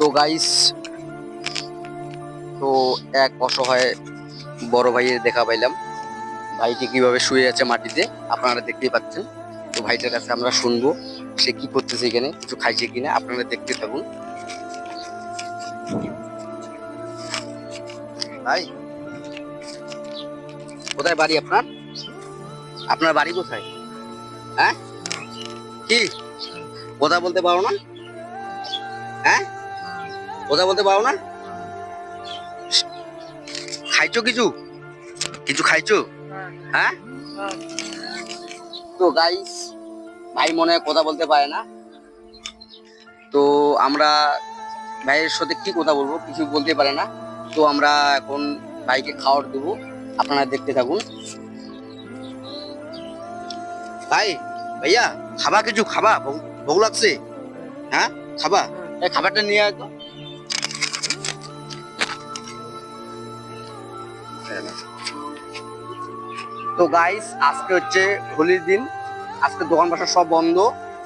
তো গাইস, তো এক অসহায় বড় ভাইয়ের দেখা পাইলাম। ভাইটি কিভাবে শুয়ে আছে মাটিতে, আপনারা দেখতেই পাচ্ছেন। তো ভাইটার কাছে আমরা শুনবো সে কি করতেছে, এখানে কিছু খাইছে কিনা, আপনারা দেখতে থাকুন। ভাই, কোথায় বাড়ি আপনার? আপনার বাড়ি কোথায়? হ্যাঁ, কি কথা বলতে পারো না? হ্যাঁ, কথা বলতে পারো না? খাইছো কিছু? কিছু খাইছো? হ্যাঁ। তো গাইস, ভাই মনে হয় কথা বলতে পারে না। তো আমরা ভাইয়ের সাথে কি কথা বলবো, কিছু বলতে পারে না। তো আমরা এখন ভাইকে খাওয়ার দেবো, আপনারা দেখতে থাকুন। ভাই, ভাইয়া খাবা কিছু? খাবা? ভোগ লাগছে? হ্যাঁ, খাবা? এই খাবারটা নিয়ে আয় তো। তো গাইস, আজকে হচ্ছে হোলির দিন, আজকে দোকান বাসা সব বন্ধ।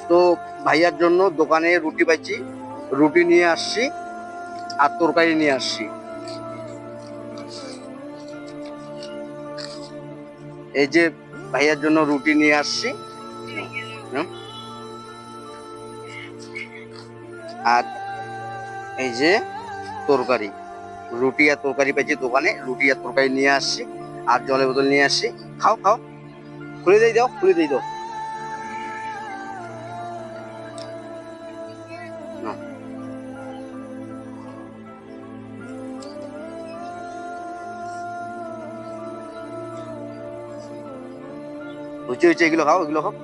তো ভাইয়ার জন্য দোকানে রুটি পাইছি, রুটি নিয়ে আসছি আর তরকারি নিয়ে আসছি। এই যে ভাইয়ার জন্য রুটি নিয়ে আসছি, আর এই যে তরকারি, রুটি আর তরকারি পাইছি দোকানে, রুটি আর তরকারি নিয়ে আসছি আর জলের বোতল নিয়ে আসছি। খাও খাও, খুলে দিয়ে দাও, খুলে দিয়ে দাও। হচ্ছে হচ্ছে, এগুলো খাও, এগুলো খাও।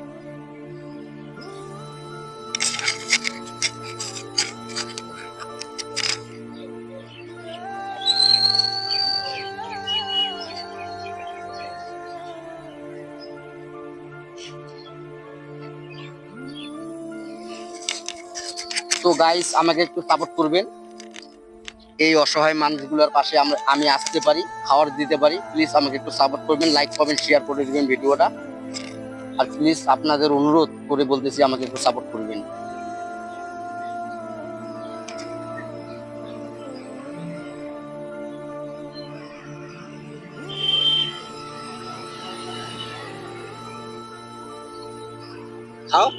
তো গাইস, আমাকে একটু সাপোর্ট করবেন, এই অসহায় মানুষগুলোর পাশে আমি আসতে পারি, খাবার দিতে পারি। প্লিজ আমাকে একটু সাপোর্ট করবেন, লাইক কমেন্ট শেয়ার করে দিবেন ভিডিওটা। আর প্লিজ আপনাদের অনুরোধ করে বলতেছি, আমাকে একটু সাপোর্ট করবেন। খাও।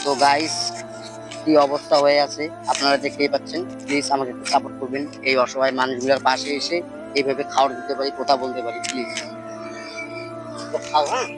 তো গাইস, কি অবস্থা হয়ে আছে আপনারা দেখতেই পাচ্ছেন। প্লিজ আমাকে একটু সাপোর্ট করবেন, এই অসহায় মানুষগুলোর পাশে এসে এইভাবে খাওয়ার দিতে পারি, কথা বলতে পারি। প্লিজ তো খাও। হ্যাঁ।